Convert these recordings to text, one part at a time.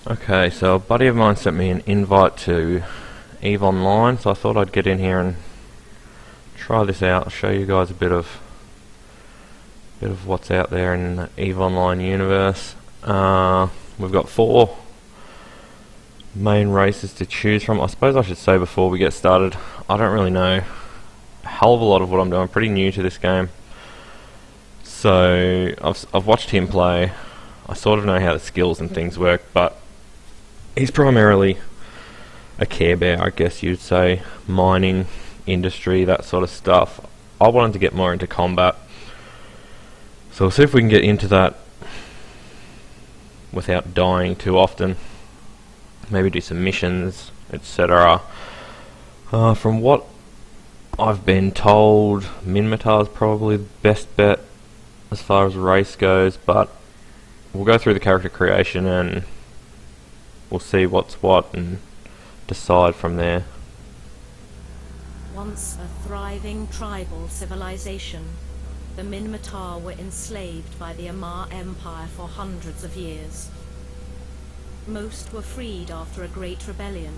Okay, so a buddy of mine sent me an invite to EVE Online, so I thought I'd get in here and try this out. I'll show you guys a bit of what's out there in the EVE Online universe. We've got 4 main races to choose from. I suppose I should say before we get started, I don't really know a hell of a lot of what I'm doing. I'm pretty new to this game, so I've watched him play. I sort of know how the skills and things work, but he's primarily a Care Bear, I guess you'd say, mining industry, that sort of stuff. I wanted to get more into combat, so we'll see if we can get into that without dying too often. Maybe do some missions, etc. From what I've been told, Minmatar's probably the best bet as far as race goes, but we'll go through the character creation and we'll see what's what and decide from there. Once a thriving tribal civilization, the Minmatar were enslaved by the Amarr Empire for hundreds of years. Most were freed after a great rebellion,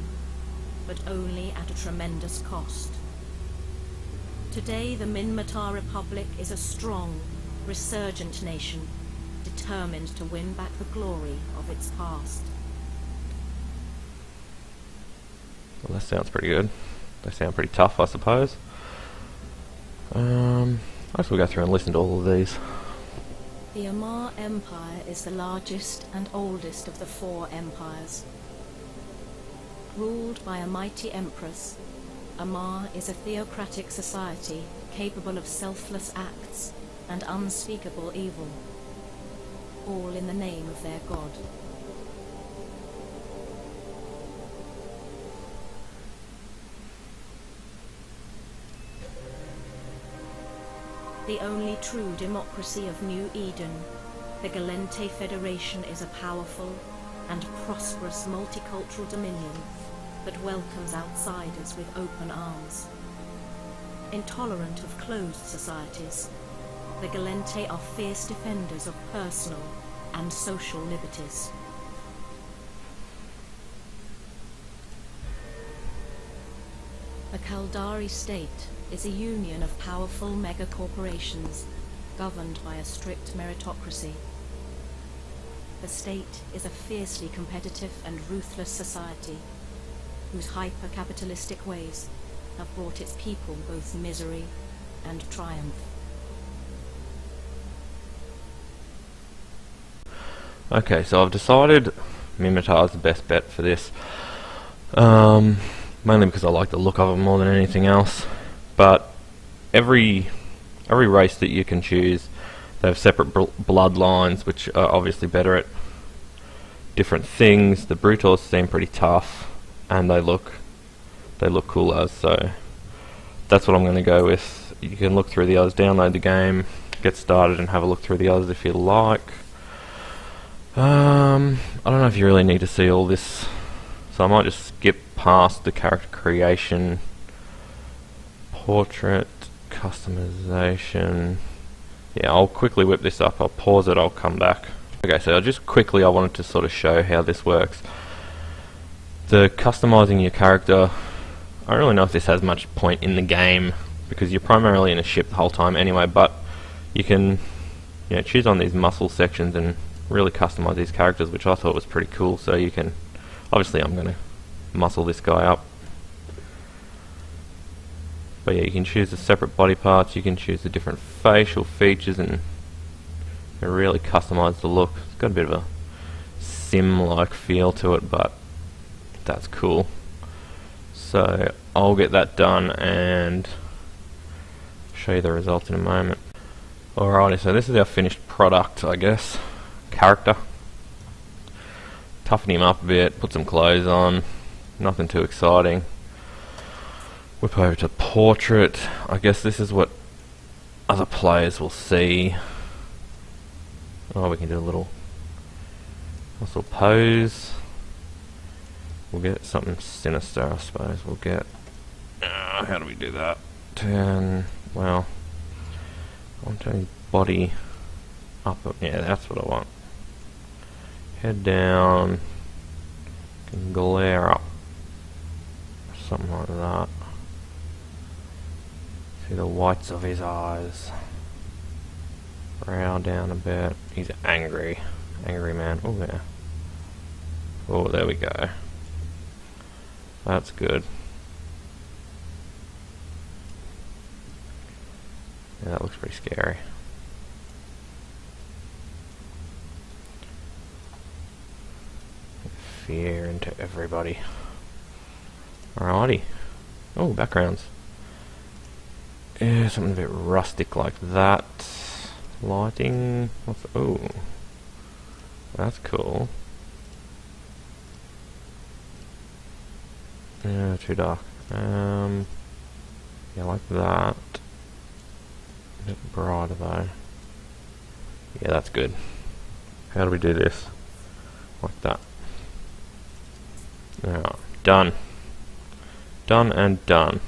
but only at a tremendous cost. Today, the Minmatar Republic is a strong, resurgent nation, determined to win back the glory of its past. Well, that sounds pretty good. They sound pretty tough, I suppose. I guess we'll go through and listen to all of these. The Amarr Empire is the largest and oldest of the 4 empires. Ruled by a mighty empress, Amarr is a theocratic society capable of selfless acts and unspeakable evil, all in the name of their god. The only true democracy of New Eden, the Gallente Federation is a powerful and prosperous multicultural dominion that welcomes outsiders with open arms. Intolerant of closed societies, the Gallente are fierce defenders of personal and social liberties. The Caldari state is a union of powerful mega-corporations governed by a strict meritocracy. The state is a fiercely competitive and ruthless society whose hyper-capitalistic ways have brought its people both misery and triumph. Okay, so I've decided Minmatar is the best bet for this. Mainly because I like the look of them more than anything else. But every race that you can choose, they have separate bloodlines, which are obviously better at different things. The Brutors seem pretty tough, and they look cool as, so that's what I'm going to go with. You can look through the others, download the game, get started, and have a look through the others if you like. I don't know if you really need to see all this, so I might just skip past the character creation, portrait, customization. Yeah, I'll quickly whip this up, I'll pause it, I'll come back. Okay, so I wanted to sort of show how this works. The customizing your character, I don't really know if this has much point in the game because you're primarily in a ship the whole time anyway, but you can choose on these muscle sections and really customize these characters, which I thought was pretty cool. So you can, obviously I'm going to muscle this guy up, but yeah, you can choose the separate body parts, you can choose the different facial features, and really customize the look. It's got a bit of a sim-like feel to it, but that's cool. So I'll get that done and show you the results in a moment. Alrighty, so this is our finished product, I guess. Character. Toughen him up a bit, put some clothes on, nothing too exciting. Whip over to portrait. I guess this is what other players will see. Oh, we can do a little pose. We'll get something sinister, I suppose. We'll get... how do we do that? Well, I want to body up. Yeah, that's what I want. Head down. can glare up. Something like that. See the whites of his eyes. Brow down a bit. He's angry. Angry man. Oh, yeah. Oh, there we go. That's good. Yeah, that looks pretty scary. Fear into everybody. Alrighty. Oh, backgrounds. Yeah, something a bit rustic like that. Lighting. What's... Oh. That's cool. Yeah, too dark. Yeah, like that. A bit brighter though. Yeah, that's good. How do we do this? Like that. Yeah, done. Done and done.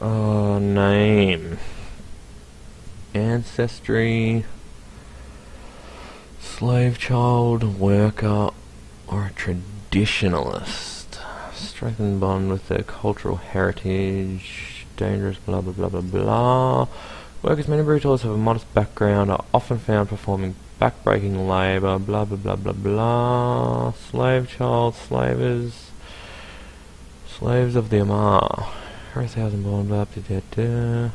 Name. Ancestry. Slave child, worker, or a traditionalist. Strengthen bond with their cultural heritage. Dangerous, blah blah blah blah blah. Workers, many brutals have a modest background, are often found performing backbreaking labour, blah blah blah blah blah. Slave child, slavers, slaves of the Amar. 100,000 born, blah blah blah blah.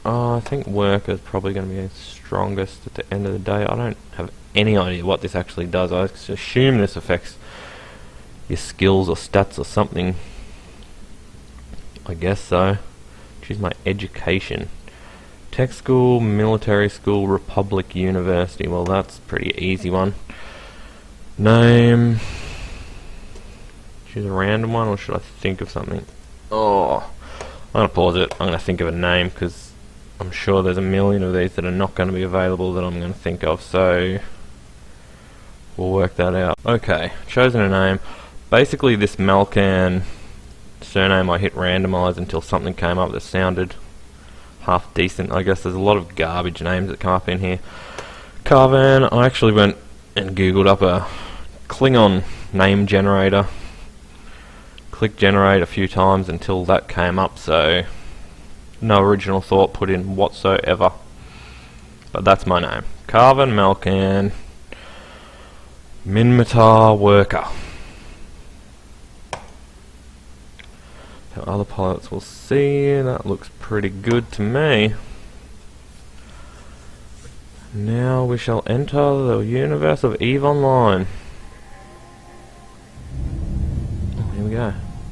I think worker's probably going to be the strongest at the end of the day. I don't have any idea what this actually does. I assume this affects your skills or stats or something. I guess so. Choose my education. Tech school, military school, Republic University. Well, that's a pretty easy one. Name. Choose a random one, or should I think of something? Oh, I'm going to pause it. I'm going to think of a name, because I'm sure there's a million of these that are not going to be available that I'm going to think of, so we'll work that out. Okay, chosen a name. Basically, this Malkan surname I hit randomize until something came up that sounded half decent. I guess there's a lot of garbage names that come up in here. Carvan, I actually went and googled up a Klingon name generator. Click generate a few times until that came up, so no original thought put in whatsoever. But that's my name. Carvan Malkan Minmatar Worker. So other pilots will see. That looks pretty good to me. Now we shall enter the universe of EVE Online. Here we go.